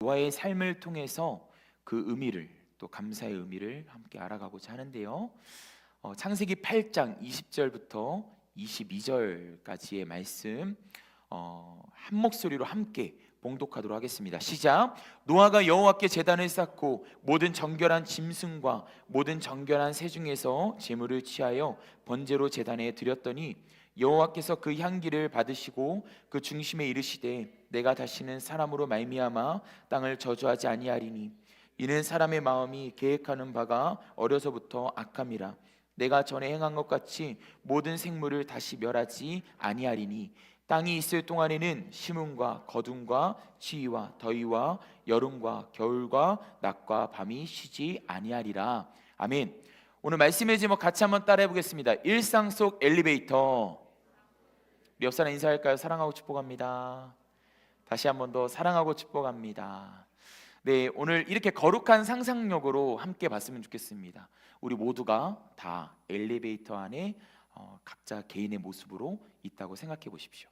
노아의 삶을 통해서 그 의미를, 또 감사의 의미를 함께 알아가고자 하는데요. 창세기 8장 20절부터 22절까지의 말씀 한 목소리로 함께 봉독하도록 하겠습니다. 시작. 노아가 여호와께 제단을 쌓고 모든 정결한 짐승과 모든 정결한 새 중에서 제물을 취하여 번제로 제단에 드렸더니 여호와께서 그 향기를 받으시고 그 중심에 이르시되 내가 다시는 사람으로 말미암아 땅을 저주하지 아니하리니 이는 사람의 마음이 계획하는 바가 어려서부터 악함이라. 내가 전에 행한 것 같이 모든 생물을 다시 멸하지 아니하리니 땅이 있을 동안에는 심음과 거둠과 추위와 더위와 여름과 겨울과 낮과 밤이 쉬지 아니하리라. 아멘. 오늘 말씀의 제목 같이 한번 따라해 보겠습니다. 일상 속 엘리베이터. 우리 옆 사람 인사할까요? 사랑하고 축복합니다. 다시 한번 더 사랑하고 축복합니다. 네, 오늘 이렇게 거룩한 상상력으로 함께 봤으면 좋겠습니다. 우리 모두가 다 엘리베이터 안에 각자 개인의 모습으로 있다고 생각해 보십시오.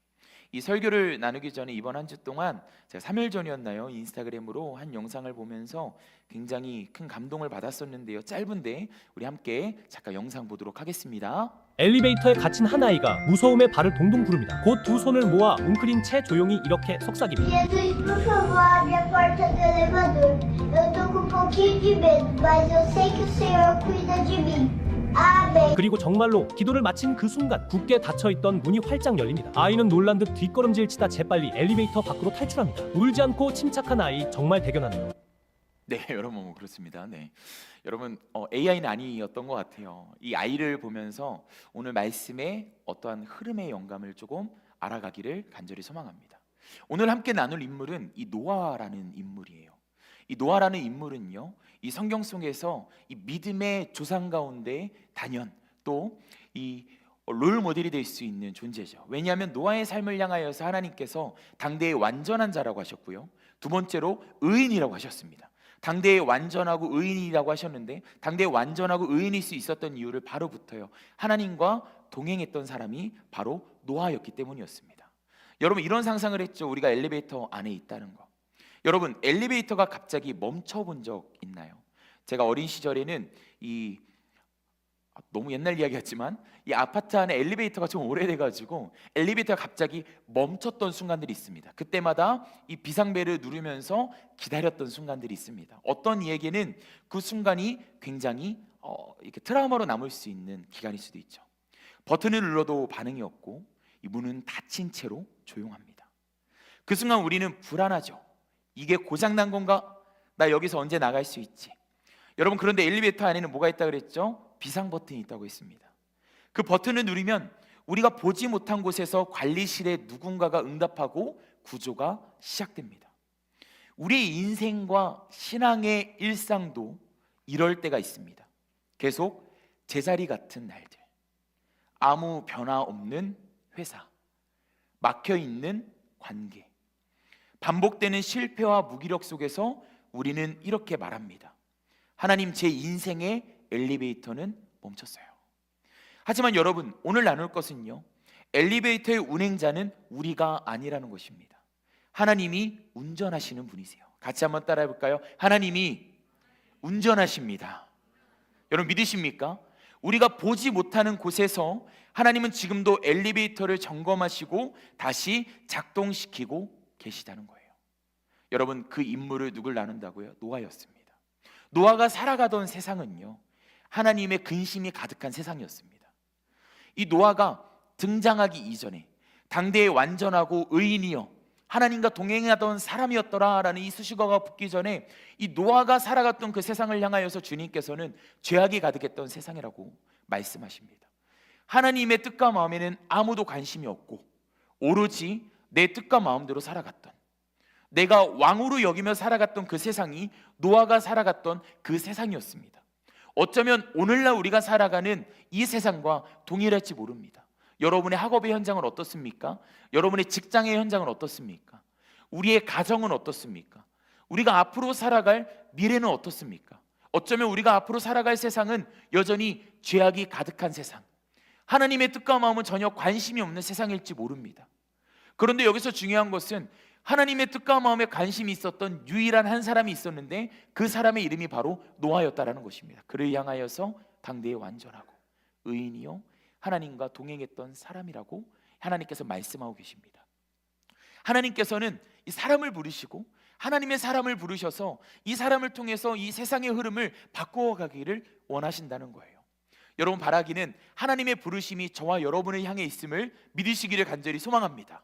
이 설교를 나누기 전에 이번 한 주 동안 제가 3일 전이었나요? 인스타그램으로 한 영상을 보면서 굉장히 큰 감동을 받았었는데요. 짧은데 우리 함께 잠깐 영상 보도록 하겠습니다. 엘리베이터에 갇힌 한 아이가 무서움에 발을 동동 구릅니다. 곧 두 손을 모아 웅크린 채 조용히 이렇게 속삭입니다. Jesus, por favor, abre a porta do elevador. Eu tô com um pouquinho de medo, mas eu sei que o Senhor cuida de mim. Amém. 그리고 정말로 기도를 마친 그 순간 굳게 닫혀있던 문이 활짝 열립니다. 아이는 놀란 듯 뒷걸음질 치다 재빨리 엘리베이터 밖으로 탈출합니다. 울지 않고 침착한 아이, 정말 대견하네요. 네, 여러분 그렇습니다. 네, 여러분 AI는 아니었던 것 같아요. 이 아이를 보면서 오늘 말씀의 어떠한 흐름의 영감을 조금 알아가기를 간절히 소망합니다. 오늘 함께 나눌 인물은 이 노아라는 인물이에요. 이 노아라는 인물은요, 이 성경 속에서 이 믿음의 조상 가운데 단연 또 이 롤 모델이 될 수 있는 존재죠. 왜냐하면 노아의 삶을 향하여서 하나님께서 당대의 완전한 자라고 하셨고요, 두 번째로 의인이라고 하셨습니다. 당대의 완전하고 의인이라고 하셨는데, 당대의 완전하고 의인일 수 있었던 이유를 바로부터요, 하나님과 동행했던 사람이 바로 노아였기 때문이었습니다. 여러분, 이런 상상을 했죠. 우리가 엘리베이터 안에 있다는 거. 여러분, 엘리베이터가 갑자기 멈춰본 적 있나요? 제가 어린 시절에는 너무 옛날 이야기 같지만 이 아파트 안에 엘리베이터가 좀 오래돼가지고 엘리베이터가 갑자기 멈췄던 순간들이 있습니다. 그때마다 이 비상벨을 누르면서 기다렸던 순간들이 있습니다. 어떤 이에게는 그 순간이 굉장히 이렇게 트라우마로 남을 수 있는 기간일 수도 있죠. 버튼을 눌러도 반응이 없고 이 문은 닫힌 채로 조용합니다. 그 순간 우리는 불안하죠. 이게 고장난 건가? 나 여기서 언제 나갈 수 있지? 여러분, 그런데 엘리베이터 안에는 뭐가 있다고 그랬죠? 비상 버튼이 있다고 했습니다. 그 버튼을 누르면 우리가 보지 못한 곳에서 관리실에 누군가가 응답하고 구조가 시작됩니다. 우리의 인생과 신앙의 일상도 이럴 때가 있습니다. 계속 제자리 같은 날들, 아무 변화 없는 회사, 막혀있는 관계, 반복되는 실패와 무기력 속에서 우리는 이렇게 말합니다. 하나님, 제 인생의 엘리베이터는 멈췄어요. 하지만 여러분, 오늘 나눌 것은요, 엘리베이터의 운행자는 우리가 아니라는 것입니다. 하나님이 운전하시는 분이세요. 같이 한번 따라해 볼까요? 하나님이 운전하십니다. 여러분, 믿으십니까? 우리가 보지 못하는 곳에서 하나님은 지금도 엘리베이터를 점검하시고 다시 작동시키고 계시다는 거예요. 여러분, 그 인물을 누굴 나눈다고요? 노아였습니다. 노아가 살아가던 세상은요, 하나님의 근심이 가득한 세상이었습니다. 이 노아가 등장하기 이전에 당대의 완전하고 의인이여 하나님과 동행하던 사람이었더라라는 이 수식어가 붙기 전에 이 노아가 살아갔던 그 세상을 향하여서 주님께서는 죄악이 가득했던 세상이라고 말씀하십니다. 하나님의 뜻과 마음에는 아무도 관심이 없고 오로지 내 뜻과 마음대로 살아갔던, 내가 왕으로 여기며 살아갔던 그 세상이 노아가 살아갔던 그 세상이었습니다. 어쩌면 오늘날 우리가 살아가는 이 세상과 동일할지 모릅니다. 여러분의 학업의 현장은 어떻습니까? 여러분의 직장의 현장은 어떻습니까? 우리의 가정은 어떻습니까? 우리가 앞으로 살아갈 미래는 어떻습니까? 어쩌면 우리가 앞으로 살아갈 세상은 여전히 죄악이 가득한 세상, 하나님의 뜻과 마음은 전혀 관심이 없는 세상일지 모릅니다. 그런데 여기서 중요한 것은 하나님의 뜻과 마음에 관심이 있었던 유일한 한 사람이 있었는데 그 사람의 이름이 바로 노아였다라는 것입니다. 그를 향하여서 당대에 완전하고 의인이요 하나님과 동행했던 사람이라고 하나님께서 말씀하고 계십니다. 하나님께서는 이 사람을 부르시고 하나님의 사람을 부르셔서 이 사람을 통해서 이 세상의 흐름을 바꾸어 가기를 원하신다는 거예요. 여러분, 바라기는 하나님의 부르심이 저와 여러분을 향해 있음을 믿으시기를 간절히 소망합니다.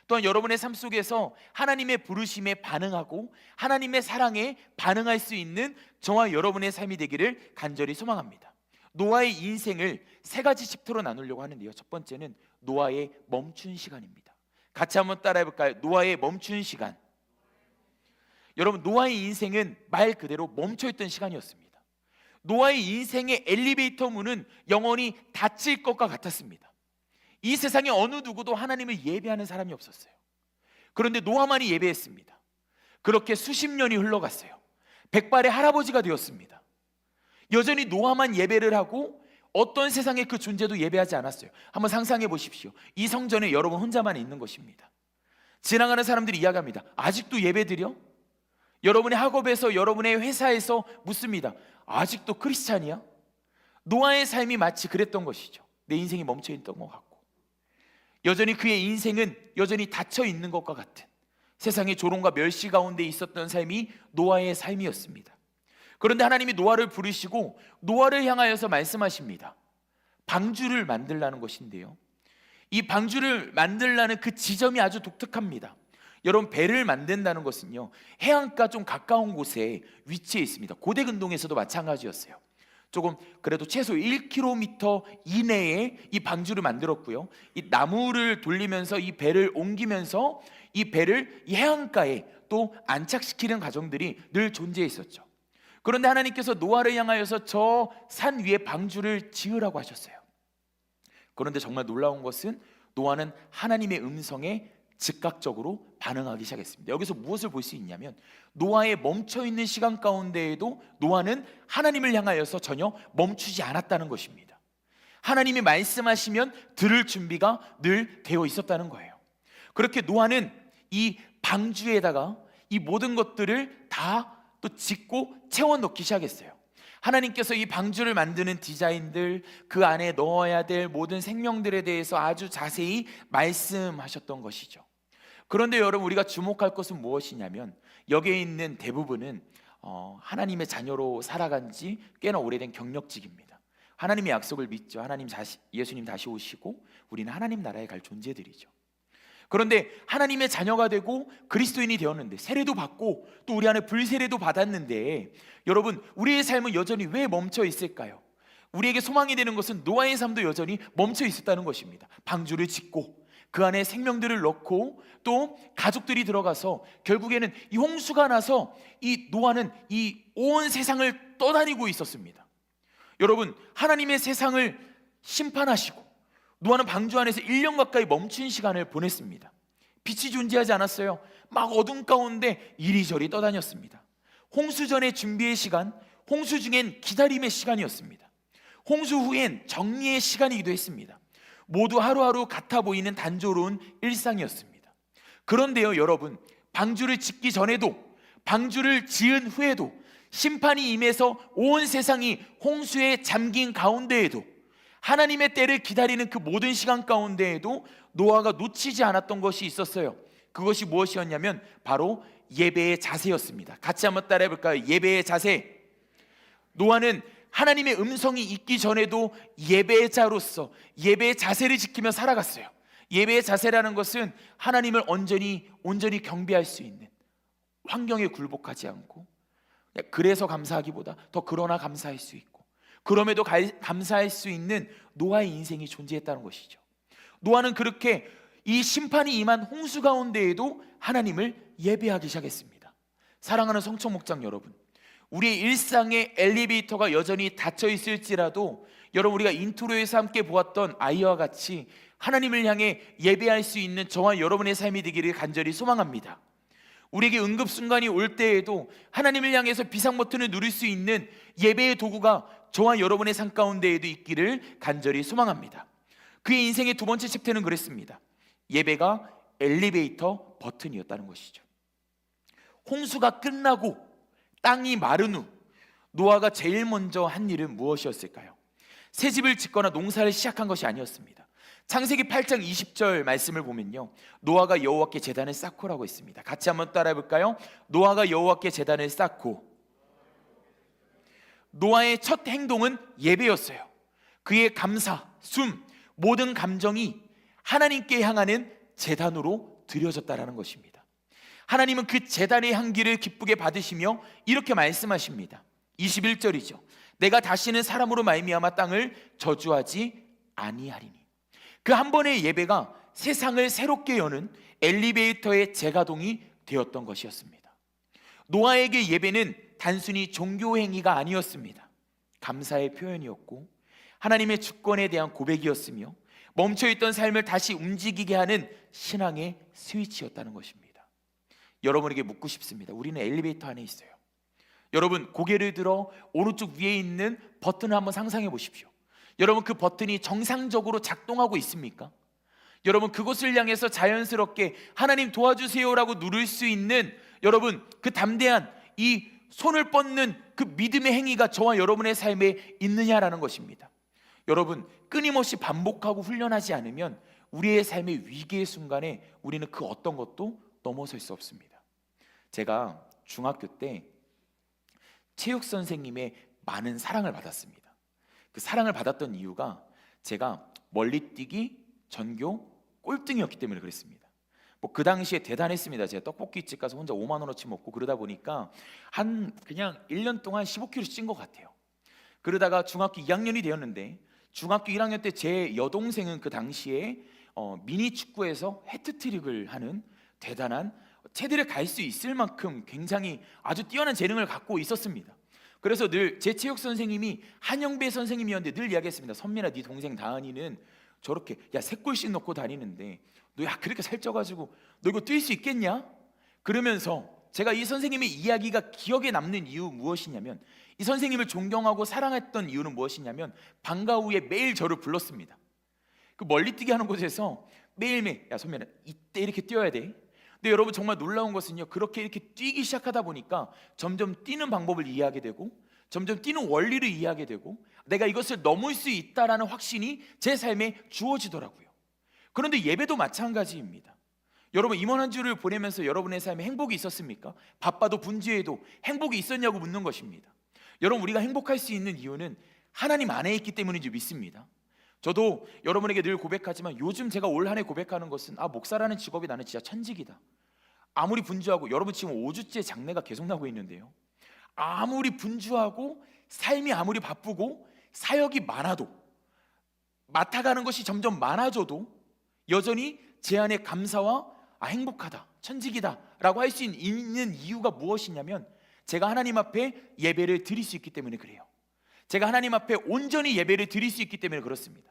또한 여러분의 삶 속에서 하나님의 부르심에 반응하고 하나님의 사랑에 반응할 수 있는 저와 여러분의 삶이 되기를 간절히 소망합니다. 노아의 인생을 세 가지 챕터로 나누려고 하는데요, 첫 번째는 노아의 멈춘 시간입니다. 같이 한번 따라해 볼까요? 노아의 멈춘 시간. 여러분, 노아의 인생은 말 그대로 멈춰있던 시간이었습니다. 노아의 인생의 엘리베이터 문은 영원히 닫힐 것과 같았습니다. 이 세상에 어느 누구도 하나님을 예배하는 사람이 없었어요. 그런데 노아만이 예배했습니다. 그렇게 수십 년이 흘러갔어요. 백발의 할아버지가 되었습니다. 여전히 노아만 예배를 하고 어떤 세상의 그 존재도 예배하지 않았어요. 한번 상상해 보십시오. 이 성전에 여러분 혼자만 있는 것입니다. 지나가는 사람들이 이야기합니다. 아직도 예배드려? 여러분의 학업에서, 여러분의 회사에서 묻습니다. 아직도 크리스찬이야? 노아의 삶이 마치 그랬던 것이죠. 내 인생이 멈춰있던 것 같고, 여전히 그의 인생은 여전히 닫혀 있는 것과 같은 세상의 조롱과 멸시 가운데 있었던 삶이 노아의 삶이었습니다. 그런데 하나님이 노아를 부르시고 노아를 향하여서 말씀하십니다. 방주를 만들라는 것인데요, 이 방주를 만들라는 그 지점이 아주 독특합니다. 여러분, 배를 만든다는 것은요, 해안가 좀 가까운 곳에 위치해 있습니다. 고대근동에서도 마찬가지였어요. 조금 그래도 최소 1km 이내에 이 방주를 만들었고요, 이 나무를 돌리면서 이 배를 옮기면서 이 배를 이 해안가에 또 안착시키는 과정들이 늘 존재해 있었죠. 그런데 하나님께서 노아를 향하여서 저 산 위에 방주를 지으라고 하셨어요. 그런데 정말 놀라운 것은 노아는 하나님의 음성에 즉각적으로 반응하기 시작했습니다. 여기서 무엇을 볼 수 있냐면, 노아의 멈춰있는 시간 가운데에도 노아는 하나님을 향하여서 전혀 멈추지 않았다는 것입니다. 하나님이 말씀하시면 들을 준비가 늘 되어 있었다는 거예요. 그렇게 노아는 이 방주에다가 이 모든 것들을 다 또 짓고 채워넣기 시작했어요. 하나님께서 이 방주를 만드는 디자인들, 그 안에 넣어야 될 모든 생명들에 대해서 아주 자세히 말씀하셨던 것이죠. 그런데 여러분, 우리가 주목할 것은 무엇이냐면, 여기에 있는 대부분은 하나님의 자녀로 살아간 지 꽤나 오래된 경력직입니다. 하나님의 약속을 믿죠. 예수님 다시 오시고 우리는 하나님 나라에 갈 존재들이죠. 그런데 하나님의 자녀가 되고 그리스도인이 되었는데, 세례도 받고 또 우리 안에 불세례도 받았는데, 여러분, 우리의 삶은 여전히 왜 멈춰 있을까요? 우리에게 소망이 되는 것은 노아의 삶도 여전히 멈춰 있었다는 것입니다. 방주를 짓고 그 안에 생명들을 넣고 또 가족들이 들어가서 결국에는 이 홍수가 나서 이 노아는 이 온 세상을 떠다니고 있었습니다. 여러분, 하나님의 세상을 심판하시고 노아는 방주 안에서 1년 가까이 멈춘 시간을 보냈습니다. 빛이 존재하지 않았어요. 막 어둠 가운데 이리저리 떠다녔습니다. 홍수 전의 준비의 시간, 홍수 중엔 기다림의 시간이었습니다. 홍수 후엔 정리의 시간이기도 했습니다. 모두 하루하루 같아 보이는 단조로운 일상이었습니다. 그런데요, 여러분, 방주를 짓기 전에도, 방주를 지은 후에도, 심판이 임해서 온 세상이 홍수에 잠긴 가운데에도, 하나님의 때를 기다리는 그 모든 시간 가운데에도 노아가 놓치지 않았던 것이 있었어요. 그것이 무엇이었냐면 바로 예배의 자세였습니다. 같이 한번 따라해 볼까요? 예배의 자세. 노아는 하나님의 음성이 있기 전에도 예배자로서 예배의 자세를 지키며 살아갔어요. 예배의 자세라는 것은 하나님을 온전히 경배할 수 있는, 환경에 굴복하지 않고, 그래서 감사하기보다 더 그러나 감사할 수 있고, 그럼에도 감사할 수 있는 노아의 인생이 존재했다는 것이죠. 노아는 그렇게 이 심판이 임한 홍수 가운데에도 하나님을 예배하기 시작했습니다. 사랑하는 성청 목장 여러분, 우리의 일상의 엘리베이터가 여전히 닫혀 있을지라도, 여러분, 우리가 인트로에서 함께 보았던 아이와 같이 하나님을 향해 예배할 수 있는 저와 여러분의 삶이 되기를 간절히 소망합니다. 우리에게 응급 순간이 올 때에도 하나님을 향해서 비상 버튼을 누릴 수 있는 예배의 도구가 저와 여러분의 삶 가운데에도 있기를 간절히 소망합니다. 그의 인생의 두 번째 챕터는 그랬습니다. 예배가 엘리베이터 버튼이었다는 것이죠. 홍수가 끝나고 땅이 마른 후 노아가 제일 먼저 한 일은 무엇이었을까요? 새 집을 짓거나 농사를 시작한 것이 아니었습니다. 창세기 8장 20절 말씀을 보면요, 노아가 여호와께 제단을 쌓고라고 있습니다. 같이 한번 따라해 볼까요? 노아가 여호와께 제단을 쌓고. 노아의 첫 행동은 예배였어요. 그의 감사, 숨, 모든 감정이 하나님께 향하는 제단으로 드려졌다라는 것입니다. 하나님은 그 제단의 향기를 기쁘게 받으시며 이렇게 말씀하십니다. 21절이죠. 내가 다시는 사람으로 말미암아 땅을 저주하지 아니하리니. 그 한 번의 예배가 세상을 새롭게 여는 엘리베이터의 재가동이 되었던 것이었습니다. 노아에게 예배는 단순히 종교 행위가 아니었습니다. 감사의 표현이었고 하나님의 주권에 대한 고백이었으며 멈춰있던 삶을 다시 움직이게 하는 신앙의 스위치였다는 것입니다. 여러분에게 묻고 싶습니다. 우리는 엘리베이터 안에 있어요. 여러분, 고개를 들어 오른쪽 위에 있는 버튼을 한번 상상해 보십시오. 여러분, 그 버튼이 정상적으로 작동하고 있습니까? 여러분, 그곳을 향해서 자연스럽게 하나님 도와주세요라고 누를 수 있는, 여러분, 그 담대한 이 손을 뻗는 그 믿음의 행위가 저와 여러분의 삶에 있느냐라는 것입니다. 여러분, 끊임없이 반복하고 훈련하지 않으면 우리의 삶의 위기의 순간에 우리는 그 어떤 것도 넘어설 수 없습니다. 제가 중학교 때 체육 선생님의 많은 사랑을 받았습니다. 그 사랑을 받았던 이유가 제가 멀리뛰기, 전교 꼴등이었기 때문에 그랬습니다. 뭐 그 당시에 대단했습니다. 제가 떡볶이집 가서 혼자 5만 원어치 먹고 그러다 보니까 그냥 1년 동안 15kg씩 찐 것 같아요. 그러다가 중학교 2학년이 되었는데 중학교 1학년 때 제 여동생은 그 당시에 미니 축구에서 해트트릭을 하는 대단한, 체대를 갈 수 있을 만큼 굉장히 아주 뛰어난 재능을 갖고 있었습니다. 그래서 늘 제 체육 선생님이 한영배 선생님이었는데 늘 이야기했습니다. 선민아, 네 동생 다은이는 저렇게 3골씩 넣고 다니는데 너 그렇게 살쪄가지고 너 이거 뛸 수 있겠냐? 그러면서 제가 이 선생님의 이야기가 기억에 남는 이유 무엇이냐면, 이 선생님을 존경하고 사랑했던 이유는 무엇이냐면 방과 후에 매일 저를 불렀습니다. 그 멀리뛰기 하는 곳에서 매일매일 야 선민아, 이때 이렇게 뛰어야 돼. 근데 여러분, 정말 놀라운 것은요, 그렇게 이렇게 뛰기 시작하다 보니까 점점 뛰는 방법을 이해하게 되고 점점 뛰는 원리를 이해하게 되고 내가 이것을 넘을 수 있다라는 확신이 제 삶에 주어지더라고요. 그런데 예배도 마찬가지입니다. 여러분, 이번 한 주를 보내면서 여러분의 삶에 행복이 있었습니까? 바빠도 분주해도 행복이 있었냐고 묻는 것입니다. 여러분, 우리가 행복할 수 있는 이유는 하나님 안에 있기 때문인 줄 믿습니다. 저도 여러분에게 늘 고백하지만 요즘 제가 올 한 해 고백하는 것은 목사라는 직업이 나는 진짜 천직이다. 아무리 분주하고, 여러분 지금 5주째 장례가 계속 나고 있는데요, 아무리 분주하고 삶이 아무리 바쁘고 사역이 많아도, 맡아가는 것이 점점 많아져도 여전히 제 안에 감사와 행복하다, 천직이다 라고 할 수 있는 이유가 무엇이냐면 제가 하나님 앞에 예배를 드릴 수 있기 때문에 그래요. 제가 하나님 앞에 온전히 예배를 드릴 수 있기 때문에 그렇습니다.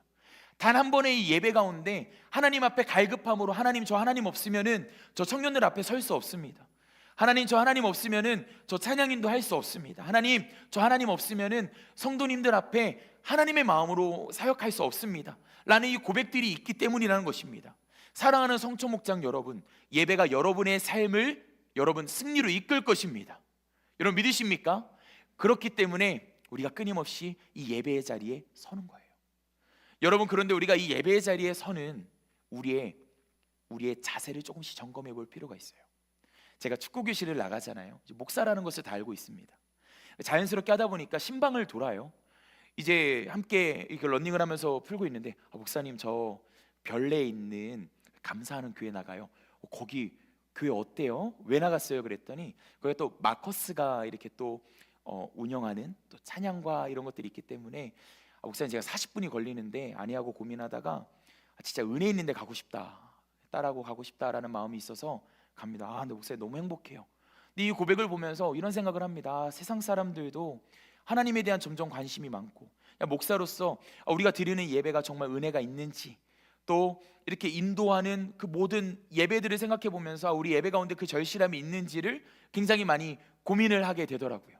단 한 번의 이 예배 가운데 하나님 앞에 갈급함으로 하나님, 저 하나님 없으면은 저 청년들 앞에 설 수 없습니다. 하나님, 저 하나님 없으면은 저 찬양인도 할 수 없습니다. 하나님, 저 하나님 없으면은 성도님들 앞에 하나님의 마음으로 사역할 수 없습니다 라는 이 고백들이 있기 때문이라는 것입니다. 사랑하는 성초목장 여러분, 예배가 여러분의 삶을 여러분 승리로 이끌 것입니다. 여러분 믿으십니까? 그렇기 때문에 우리가 끊임없이 이 예배의 자리에 서는 거예요. 여러분, 그런데 우리가 이 예배의 자리에 서는 우리의 자세를 조금씩 점검해 볼 필요가 있어요. 제가 축구 교실을 나가잖아요. 목사라는 것을 다 알고 있습니다. 자연스럽게 하다 보니까 신방을 돌아요. 이제 함께 이렇게 러닝을 하면서 풀고 있는데 목사님, 저 별내에 있는 감사하는 교회 나가요. 거기 교회 어때요? 왜 나갔어요? 그랬더니 거기 또 마커스가 이렇게 또 운영하는 또 찬양과 이런 것들이 있기 때문에 목사님, 제가 40분이 걸리는데 아니하고 고민하다가 진짜 은혜 있는 데 가고 싶다, 딸하고 가고 싶다라는 마음이 있어서 갑니다. 근데 목사님 너무 행복해요. 근데 이 고백을 보면서 이런 생각을 합니다. 세상 사람들도 하나님에 대한 점점 관심이 많고, 목사로서 우리가 드리는 예배가 정말 은혜가 있는지, 또 이렇게 인도하는 그 모든 예배들을 생각해 보면서 우리 예배 가운데 그 절실함이 있는지를 굉장히 많이 고민을 하게 되더라고요.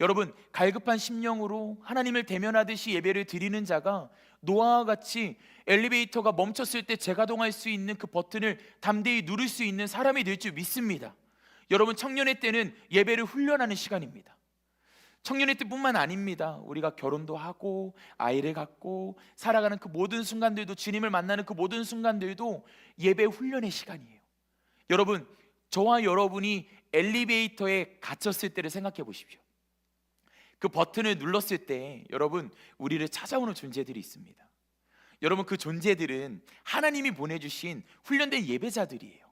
여러분, 갈급한 심령으로 하나님을 대면하듯이 예배를 드리는 자가 노아와 같이 엘리베이터가 멈췄을 때 재가동할 수 있는 그 버튼을 담대히 누를 수 있는 사람이 될 줄 믿습니다. 여러분, 청년의 때는 예배를 훈련하는 시간입니다. 청년의 때뿐만 아닙니다. 우리가 결혼도 하고 아이를 갖고 살아가는 그 모든 순간들도, 주님을 만나는 그 모든 순간들도 예배 훈련의 시간이에요. 여러분, 저와 여러분이 엘리베이터에 갇혔을 때를 생각해 보십시오. 그 버튼을 눌렀을 때 여러분, 우리를 찾아오는 존재들이 있습니다. 여러분, 그 존재들은 하나님이 보내주신 훈련된 예배자들이에요.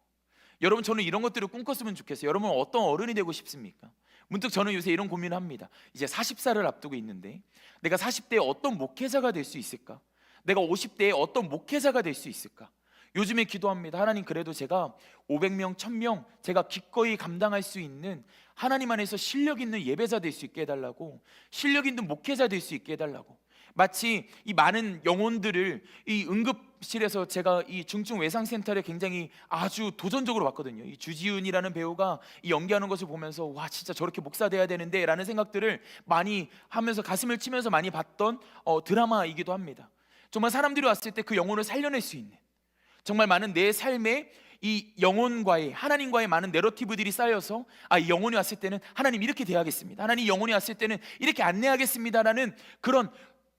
여러분, 저는 이런 것들을 꿈꿨으면 좋겠어요. 여러분, 어떤 어른이 되고 싶습니까? 문득 저는 요새 이런 고민을 합니다. 이제 40살을 앞두고 있는데 내가 40대에 어떤 목회자가 될 수 있을까? 내가 50대에 어떤 목회자가 될 수 있을까? 요즘에 기도합니다. 하나님, 그래도 제가 500명, 1000명 제가 기꺼이 감당할 수 있는, 하나님 안에서 실력 있는 예배자 될 수 있게 해달라고, 실력 있는 목회자 될 수 있게 해달라고. 마치 이 많은 영혼들을 이 응급실에서, 제가 이 중증 외상센터를 굉장히 아주 도전적으로 봤거든요. 이 주지훈이라는 배우가 이 연기하는 것을 보면서 와, 진짜 저렇게 목사 돼야 되는데 라는 생각들을 많이 하면서 가슴을 치면서 많이 봤던 드라마이기도 합니다. 정말 사람들이 왔을 때 그 영혼을 살려낼 수 있는, 정말 많은 내 삶에 이 영혼과의, 하나님과의 많은 내러티브들이 쌓여서 이 영혼이 왔을 때는 하나님 이렇게 대하겠습니다, 하나님 영혼이 왔을 때는 이렇게 안내하겠습니다라는 그런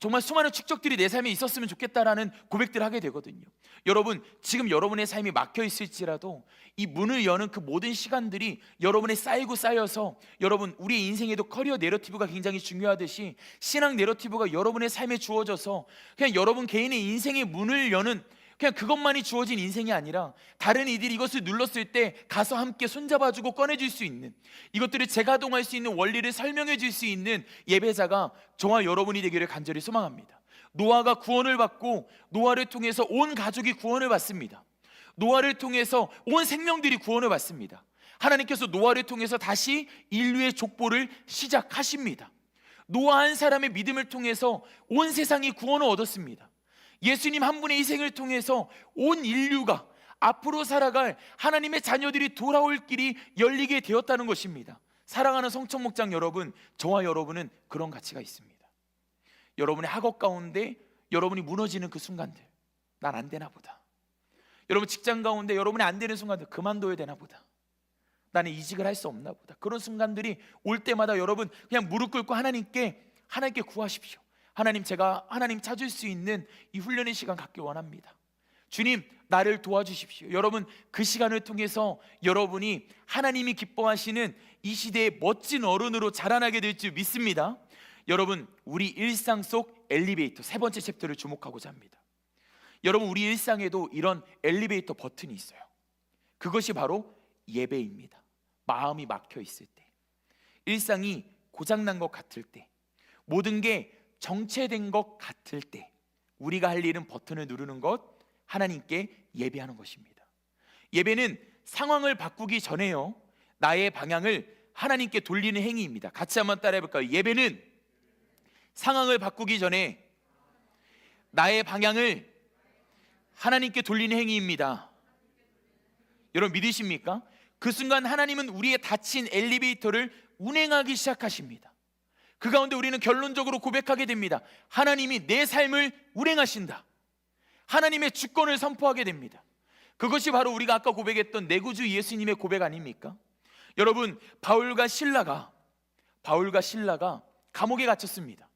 정말 수많은 축적들이 내 삶에 있었으면 좋겠다라는 고백들을 하게 되거든요. 여러분, 지금 여러분의 삶이 막혀 있을지라도 이 문을 여는 그 모든 시간들이 여러분의 쌓이고 쌓여서, 여러분, 우리의 인생에도 커리어 내러티브가 굉장히 중요하듯이 신앙 내러티브가 여러분의 삶에 주어져서 그냥 여러분 개인의 인생의 문을 여는, 그냥 그것만이 주어진 인생이 아니라 다른 이들이 이것을 눌렀을 때 가서 함께 손잡아주고 꺼내줄 수 있는, 이것들을 재가동할 수 있는 원리를 설명해 줄 수 있는 예배자가 저와 여러분이 되기를 간절히 소망합니다. 노아가 구원을 받고 노아를 통해서 온 가족이 구원을 받습니다. 노아를 통해서 온 생명들이 구원을 받습니다. 하나님께서 노아를 통해서 다시 인류의 족보를 시작하십니다. 노아 한 사람의 믿음을 통해서 온 세상이 구원을 얻었습니다. 예수님 한 분의 희생을 통해서 온 인류가 앞으로 살아갈 하나님의 자녀들이 돌아올 길이 열리게 되었다는 것입니다. 사랑하는 성천목장 여러분, 저와 여러분은 그런 가치가 있습니다. 여러분의 학업 가운데 여러분이 무너지는 그 순간들, 난 안 되나 보다. 여러분 직장 가운데 여러분이 안 되는 순간들, 그만둬야 되나 보다, 나는 이직을 할 수 없나 보다. 그런 순간들이 올 때마다 여러분 그냥 무릎 꿇고 하나님께 구하십시오. 하나님, 제가 하나님 찾을 수 있는 이 훈련의 시간 갖기 원합니다. 주님, 나를 도와주십시오. 여러분, 그 시간을 통해서 여러분이 하나님이 기뻐하시는 이 시대의 멋진 어른으로 자라나게 될 줄 믿습니다. 여러분, 우리 일상 속 엘리베이터 세 번째 챕터를 주목하고자 합니다. 여러분, 우리 일상에도 이런 엘리베이터 버튼이 있어요. 그것이 바로 예배입니다. 마음이 막혀 있을 때, 일상이 고장난 것 같을 때, 모든 게 정체된 것 같을 때 우리가 할 일은 버튼을 누르는 것, 하나님께 예배하는 것입니다. 예배는 상황을 바꾸기 전에요, 나의 방향을 하나님께 돌리는 행위입니다. 같이 한번 따라해 볼까요? 예배는 상황을 바꾸기 전에 나의 방향을 하나님께 돌리는 행위입니다. 여러분 믿으십니까? 그 순간 하나님은 우리의 닫힌 엘리베이터를 운행하기 시작하십니다. 그 가운데 우리는 결론적으로 고백하게 됩니다. 하나님이 내 삶을 운행하신다. 하나님의 주권을 선포하게 됩니다. 그것이 바로 우리가 아까 고백했던 내 구주 예수님의 고백 아닙니까? 여러분, 바울과 신라가 감옥에 갇혔습니다.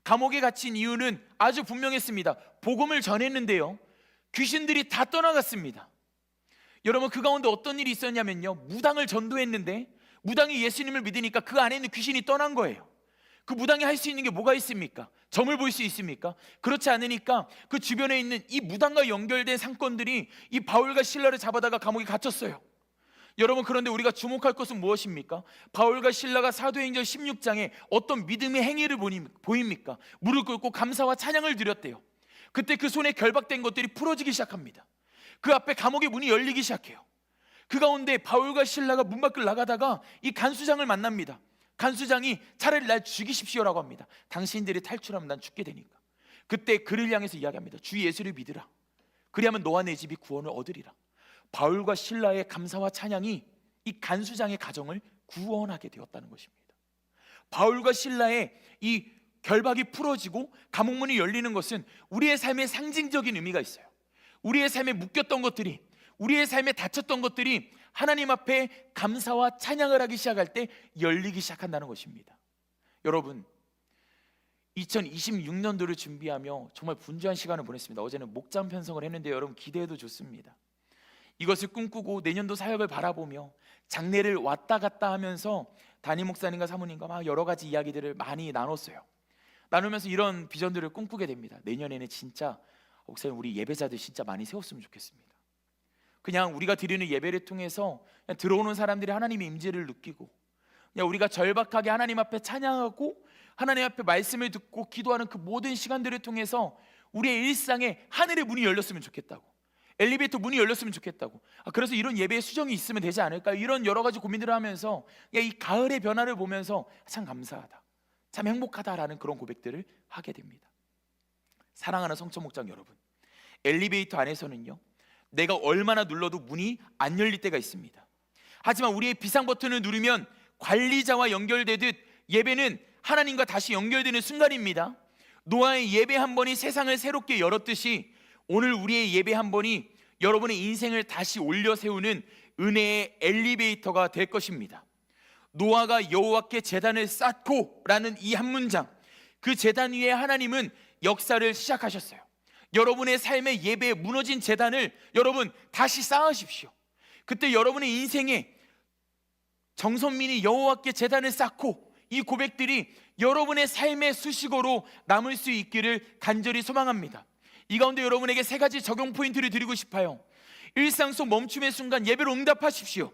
감옥에 갇힌 이유는 아주 분명했습니다. 복음을 전했는데요, 귀신들이 다 떠나갔습니다. 여러분, 그 가운데 어떤 일이 있었냐면요, 무당을 전도했는데 무당이 예수님을 믿으니까 그 안에 있는 귀신이 떠난 거예요. 그 무당이 할 수 있는 게 뭐가 있습니까? 점을 볼 수 있습니까? 그렇지 않으니까 그 주변에 있는 이 무당과 연결된 상권들이 이 바울과 신라를 잡아다가 감옥에 갇혔어요. 여러분, 그런데 우리가 주목할 것은 무엇입니까? 바울과 신라가 사도행전 16장에 어떤 믿음의 행위를 보입니까? 무릎 꿇고 감사와 찬양을 드렸대요. 그때 그 손에 결박된 것들이 풀어지기 시작합니다. 그 앞에 감옥의 문이 열리기 시작해요. 그 가운데 바울과 신라가 문 밖을 나가다가 이 간수장을 만납니다. 간수장이 차라리 날 죽이십시오라고 합니다. 당신들이 탈출하면 난 죽게 되니까. 그때 그를 향해서 이야기합니다. 주 예수를 믿으라. 그리하면 너와 내 집이 구원을 얻으리라. 바울과 신라의 감사와 찬양이 이 간수장의 가정을 구원하게 되었다는 것입니다. 바울과 실라의 이 결박이 풀어지고 감옥문이 열리는 것은 우리의 삶에 상징적인 의미가 있어요. 우리의 삶에 묶였던 것들이, 우리의 삶에 닫혔던 것들이 하나님 앞에 감사와 찬양을 하기 시작할 때 열리기 시작한다는 것입니다. 여러분, 2026년도를 준비하며 정말 분주한 시간을 보냈습니다. 어제는 목장 편성을 했는데 여러분 기대해도 좋습니다. 이것을 꿈꾸고 내년도 사역을 바라보며 장례를 왔다 갔다 하면서 담임 목사님과 사모님과 막 여러 가지 이야기들을 많이 나눴어요. 나누면서 이런 비전들을 꿈꾸게 됩니다. 내년에는 진짜 목사님 우리 예배자들 진짜 많이 세웠으면 좋겠습니다. 그냥 우리가 드리는 예배를 통해서 그냥 들어오는 사람들이 하나님의 임재를 느끼고, 그냥 우리가 절박하게 하나님 앞에 찬양하고 하나님 앞에 말씀을 듣고 기도하는 그 모든 시간들을 통해서 우리의 일상에 하늘의 문이 열렸으면 좋겠다고, 엘리베이터 문이 열렸으면 좋겠다고, 그래서 이런 예배의 수정이 있으면 되지 않을까, 이런 여러 가지 고민들을 하면서 이 가을의 변화를 보면서 참 감사하다, 참 행복하다라는 그런 고백들을 하게 됩니다. 사랑하는 성천목장 여러분, 엘리베이터 안에서는요 내가 얼마나 눌러도 문이 안 열릴 때가 있습니다. 하지만 우리의 비상 버튼을 누르면 관리자와 연결되듯 예배는 하나님과 다시 연결되는 순간입니다. 노아의 예배 한 번이 세상을 새롭게 열었듯이 오늘 우리의 예배 한 번이 여러분의 인생을 다시 올려 세우는 은혜의 엘리베이터가 될 것입니다. 노아가 여호와께 제단을 쌓고 라는 이 한 문장, 그 제단 위에 하나님은 역사를 시작하셨어요. 여러분의 삶의 예배에 무너진 제단을 여러분 다시 쌓으십시오. 그때 여러분의 인생에 정선민이 여호와께 제단을 쌓고 이 고백들이 여러분의 삶의 수식어로 남을 수 있기를 간절히 소망합니다. 이 가운데 여러분에게 세 가지 적용 포인트를 드리고 싶어요. 일상 속 멈춤의 순간 예배로 응답하십시오.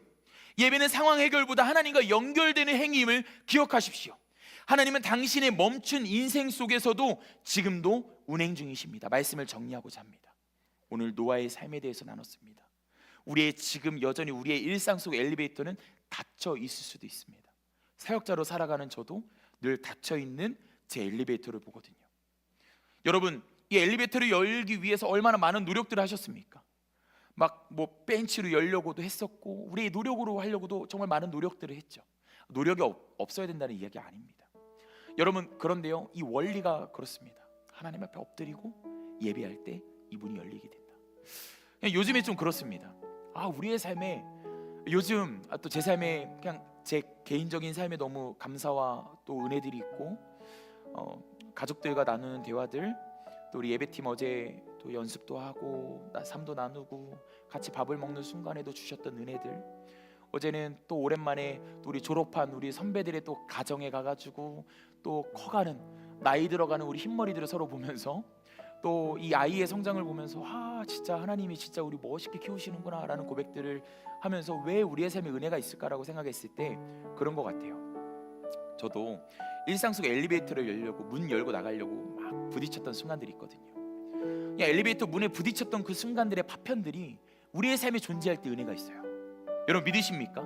예배는 상황 해결보다 하나님과 연결되는 행위임을 기억하십시오. 하나님은 당신의 멈춘 인생 속에서도 지금도 운행 중이십니다. 말씀을 정리하고자 합니다. 오늘 노아의 삶에 대해서 나눴습니다. 우리의 지금 여전히 우리의 일상 속 엘리베이터는 닫혀 있을 수도 있습니다. 사역자로 살아가는 저도 늘 닫혀 있는 제 엘리베이터를 보거든요. 여러분, 이 엘리베이터를 열기 위해서 얼마나 많은 노력들을 하셨습니까? 막 뭐 벤치로 열려고도 했었고 우리의 노력으로 하려고도 정말 많은 노력들을 했죠. 노력이 없어야 된다는 이야기 아닙니다. 여러분, 그런데요 이 원리가 그렇습니다. 하나님 앞에 엎드리고 예배할 때 이 문이 열리게 된다. 요즘에 좀 그렇습니다. 우리의 삶에 요즘 또 제 삶에 그냥 제 개인적인 삶에 너무 감사와 또 은혜들이 있고 가족들과 나누는 대화들, 또 우리 예배팀 어제 또 연습도 하고 삶도 나누고 같이 밥을 먹는 순간에도 주셨던 은혜들, 어제는 또 오랜만에 또 우리 졸업한 우리 선배들의 또 가정에 가가지고 또 커가는 나이 들어가는 우리 흰머리들을 서로 보면서 또 이 아이의 성장을 보면서 진짜 하나님이 진짜 우리 멋있게 키우시는구나 라는 고백들을 하면서 왜 우리의 삶에 은혜가 있을까라고 생각했을 때 그런 것 같아요. 저도 일상 속 엘리베이터를 열려고 문 열고 나가려고 막 부딪혔던 순간들이 있거든요. 엘리베이터 문에 부딪혔던 그 순간들의 파편들이 우리의 삶에 존재할 때 은혜가 있어요. 여러분 믿으십니까?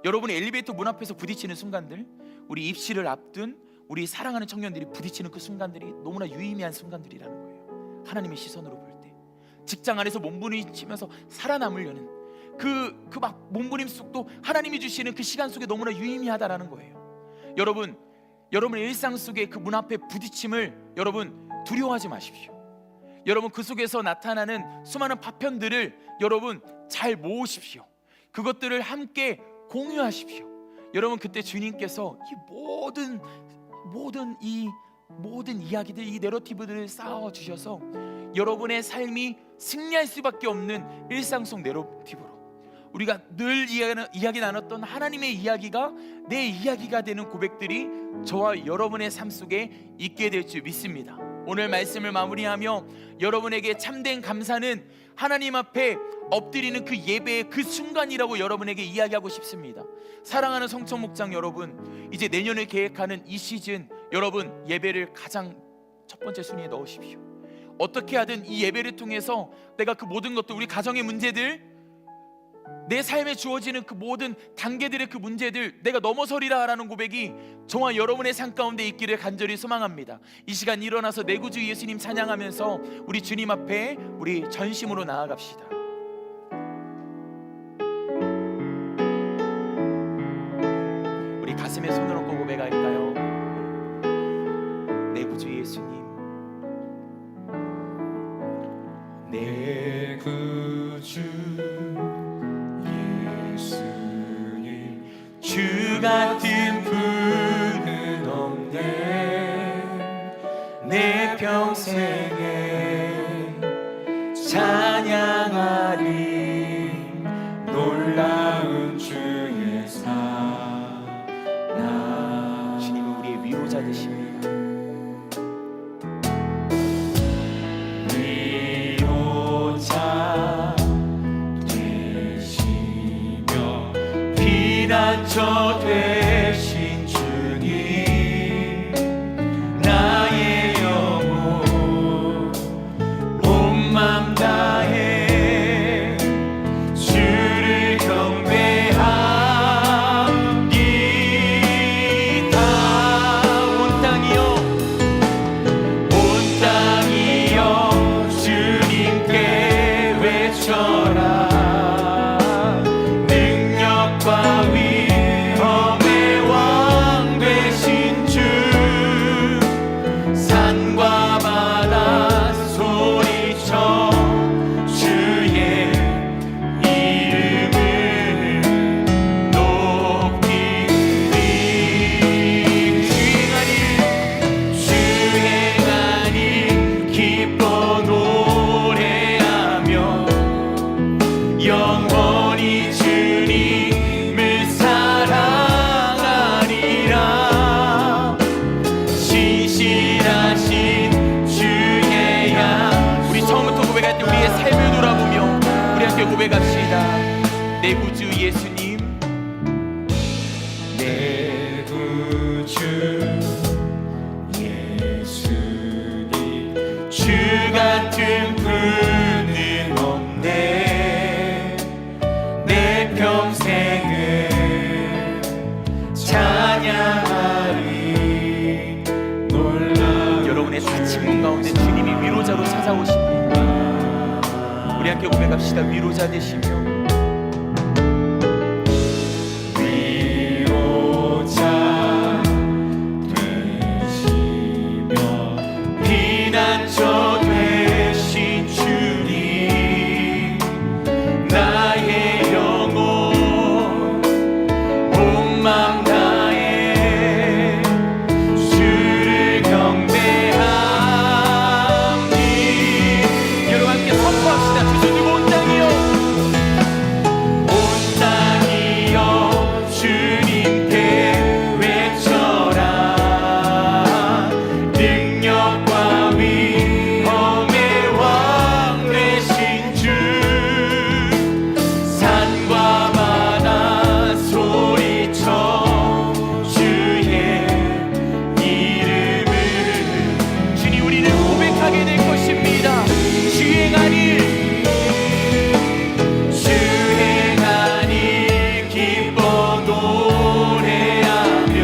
여러분의 엘리베이터 문 앞에서 부딪히는 순간들, 우리 입시를 앞둔 우리 사랑하는 청년들이 부딪히는 그 순간들이 너무나 유의미한 순간들이라는 거예요. 하나님의 시선으로 볼 때 직장 안에서 몸부림치면서 살아남으려는 그 막 몸부림속도 하나님이 주시는 그 시간 속에 너무나 유의미하다라는 거예요. 여러분의 일상 속에 그 문 앞에 부딪힘을 여러분 두려워하지 마십시오. 여러분 그 속에서 나타나는 수많은 파편들을 여러분 잘 모으십시오. 그것들을 함께 공유하십시오. 여러분 그때 주님께서 이 모든 이야기들, 이 내러티브들을 쌓아 주셔서 여러분의 삶이 승리할 수밖에 없는 일상 속 내러티브로, 우리가 늘 이야기 나눴던 하나님의 이야기가 내 이야기가 되는 고백들이 저와 여러분의 삶 속에 있게 될 줄 믿습니다. 오늘 말씀을 마무리하며 여러분에게 참된 감사는 하나님 앞에 엎드리는 그 예배의 그 순간이라고 여러분에게 이야기하고 싶습니다. 사랑하는 성천목장 여러분, 이제 내년을 계획하는 이 시즌 여러분 예배를 가장 첫 번째 순위에 넣으십시오. 어떻게 하든 이 예배를 통해서 내가 그 모든 것들, 우리 가정의 문제들, 내 삶에 주어지는 그 모든 단계들의 그 문제들 내가 넘어서리라 라는 고백이 저와 여러분의 삶 가운데 있기를 간절히 소망합니다. 이 시간 일어나서 내 구주 예수님 찬양하면서 우리 주님 앞에 우리 전심으로 나아갑시다. 우리 우리 가슴에 손을 얹고 고백할까요? 내 구주 예수님, 내 구주 예수님, 주 같은 분은 없네. 내 평생에 찬양하리 놀라운 주의 사랑. 주님은 우리의 위로자 되십니다. 위로자 되시며 피난처 되신 주님, 나의 영혼 온 맘 다해 주를 경배합니다. 온 땅이여, 온 땅이여 주님께 외쳐라. 능력과 위엄의 왕 되신 주, 산과 바다 소리쳐 주의 이름을 높이리. 주행하니 기뻐 노래하며 영원히 주님을 사랑하리라. 신실하신 주의 양. 우리 처음부터 고백할 때 우리의 삶을 돌아보며 우리 함께 고백합시다. 내 구주 예수님, 내 구주 예수님, 주 같은 분은 없네. 내 평생을 찬양하리. 놀라운 여러분의 다친 문 가운데 주님이 위로자로 찾아오십니다. 우리 함께 고백합시다. 위로자 되시며 위로자 되시며 피난처 되신 주님, 나의 영혼 온 맘 다해 주를 경배합니다. 여러분 함께 선포합시다. 주 누구 온 땅이여, 온 땅이여 주님께 외쳐라. 능력과 위엄의 왕 되신 주, 산과 바다 소리쳐 주의 이름을. 주님, 우리는 고백하게 될 것입니다. 주행하니 기뻐 노래하며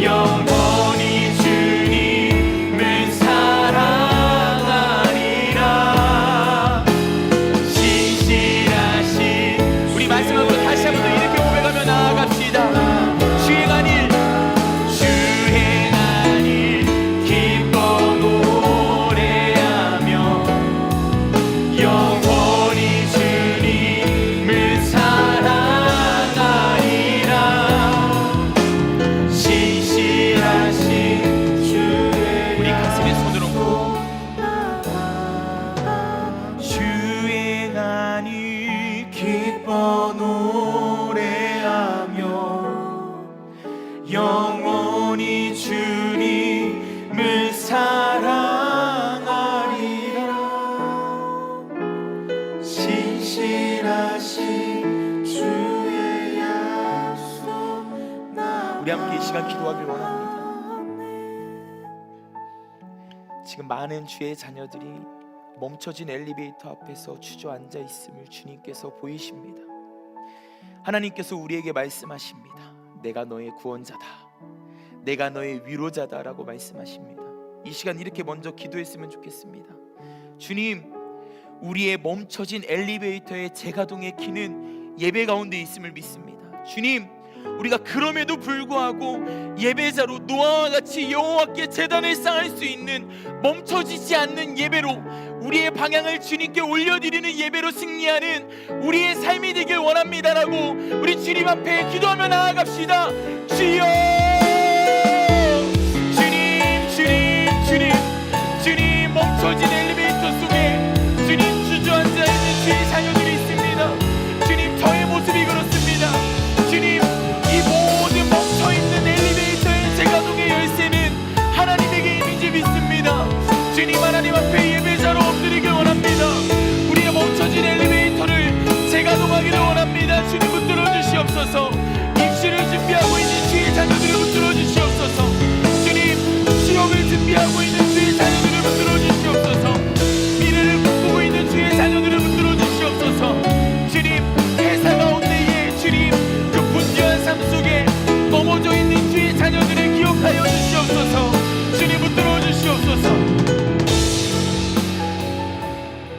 영원히 주님을 사랑하리라. 신실하신 우리 마지막으로 다시 한번 더 이렇게 고백하며 나아갑시다. 주행하니 기뻐 노래하며 영원히 주님을 사랑하리라. 신실하신 주의 우리 가슴에 손을 얹고 주행하니 기뻐 노래하며 영원히 주님을 사랑하리라. 신실하신 주의 약속. 우리 함께 이 시간 기도하길 원합니다. 지금 많은 주의 자녀들이 멈춰진 엘리베이터 앞에서 주저앉아 있음을 주님께서 보이십니다. 하나님께서 우리에게 말씀하십니다. 내가 너의 구원자다, 내가 너의 위로자다 라고 말씀하십니다. 이 시간 이렇게 먼저 기도했으면 좋겠습니다. 주님, 우리의 멈춰진 엘리베이터의 재가동의 키는 예배 가운데 있음을 믿습니다. 주님, 우리가 그럼에도 불구하고 예배자로 노아와 같이 여호와께 제단을 쌓을 수 있는 멈춰지지 않는 예배로 우리의 방향을 주님께 올려드리는 예배로 승리하는 우리의 삶이 되길 원합니다라고 우리 주님 앞에 기도하며 나아갑시다. 주여, 주님, 주님, 주님, 주님, 멈춰진 엘리베이터 속에 주님 주저앉아 있는 주의 자녀들이 있습니다. 주님, 저의 모습이 그렇습니다. 주님, 이 모든 멈춰있는 엘리베이터의 제 가동의 열쇠는 하나님에게 있는 줄 믿습니다. 주님, 하나님 앞에 예배자로 엎드리길 원합니다. 우리의 멈춰진 엘리베이터를 재가동하기를 원합니다. 주님, 붙들어 주시옵소서. 입시를 준비하고 있는 주의 자녀들을 붙들어 주시옵소서. 주님, 취업을 준비하고 있는 주의 자녀들을 붙들어 주시옵소서. 미래를 꿈꾸고 있는 주의 자녀들을 붙들어 주시옵소서. 주님, 회사 가운데에 주님 그 분주한 삶 속에 넘어져 있는 주의 자녀들을 기억하여 주시옵소서. 주님, 붙들어 주시옵소서.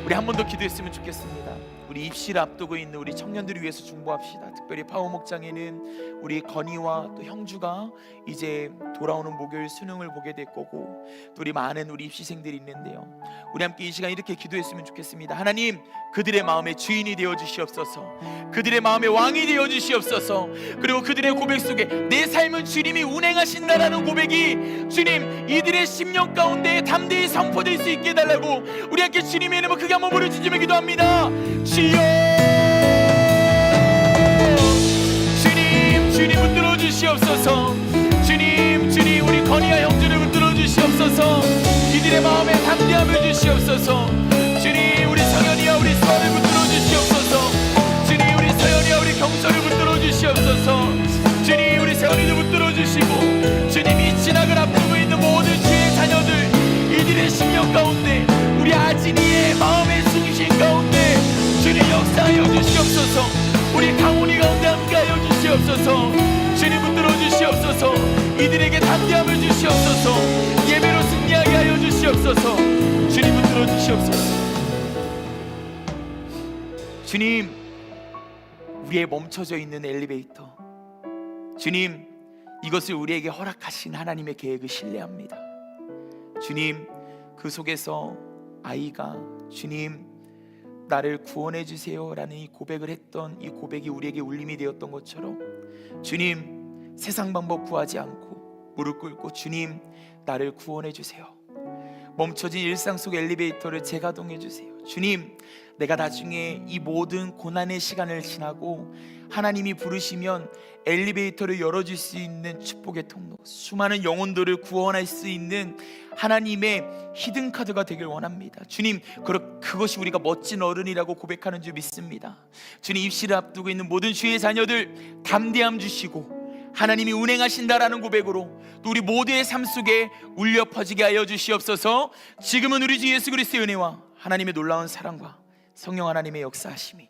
우리 한 번 더 기도했으면 좋겠습니다. 우리 입시를 앞두고 있는 우리 청년들을 위해서 중보합시다. 특별히 파워 목장에는 우리 건이와 또 형주가 이제 돌아오는 목요일 수능을 보게 될 거고, 또 우리 많은 우리 입시생들이 있는데요. 우리 함께 이 시간 이렇게 기도했으면 좋겠습니다. 하나님, 그들의 마음의 주인이 되어 주시옵소서. 그들의 마음의 왕이 되어 주시옵소서. 그리고 그들의 고백 속에 내 삶은 주님이 운행하신다라는 고백이 주님 이들의 심령 가운데 담대히 선포될 수 있게 해달라고 우리 함께 주님의 이름을 크게 한번 부르짖으며 기도합니다. 주여, 주님, 주님 붙들어 주시옵소서. 주님, 주님, 우리 건이와 형제를 붙들어 주시옵소서. 이들의 마음에 담대함을 주시옵소서. 주님, 우리 성현이와 우리 수아를 붙들어 주시옵소서. 주님, 우리 서현이와 우리 경서를 붙들어 주시옵소서. 주님, 우리 세원이도 붙들어 주시고, 주님, 이 진학을 앞두고 있는 모든 주의 자녀들 이들의 심령 가운데 우리 아진이의 마음의 중심 가운데 주님 역사하여 주시옵소서. 우리 강훈이 가운데 함께하여 주시옵소서. 주님, 붙들어 주시옵소서. 이들에게 담대함을 주시옵소서. 예배로 승리하게 하여 주시옵소서. 주님, 붙들어 주시옵소서. 주님, 우리의 멈춰져 있는 엘리베이터, 주님, 이것을 우리에게 허락하신 하나님의 계획을 신뢰합니다. 주님, 그 속에서 아이가 주님 나를 구원해 주세요 라는 이 고백을 했던 이 고백이 우리에게 울림이 되었던 것처럼 주님, 세상 방법 구하지 않고 무릎 꿇고 주님, 나를 구원해 주세요. 멈춰진 일상 속 엘리베이터를 재가동해 주세요. 주님, 내가 나중에 이 모든 고난의 시간을 지나고 하나님이 부르시면 엘리베이터를 열어줄 수 있는 축복의 통로, 수많은 영혼들을 구원할 수 있는 하나님의 히든카드가 되길 원합니다. 주님, 그것이 우리가 멋진 어른이라고 고백하는 줄 믿습니다. 주님, 입시를 앞두고 있는 모든 주의 자녀들 담대함 주시고 하나님이 운행하신다라는 고백으로 또 우리 모두의 삶 속에 울려 퍼지게 하여 주시옵소서. 지금은 우리 주 예수 그리스도의 은혜와 하나님의 놀라운 사랑과 성령 하나님의 역사하심이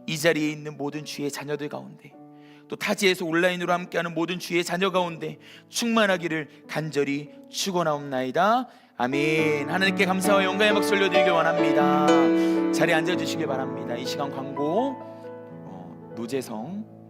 이 자리에 있는 모든 주의 자녀들 가운데, 또 타지에서 온라인으로 함께하는 모든 주의 자녀 가운데 충만하기를 간절히 축원하옵나이다. 아멘. 하나님께 감사와 영광의 박수 올려드리길 원합니다. 자리에 앉아주시길 바랍니다. 이 시간 광고 노재성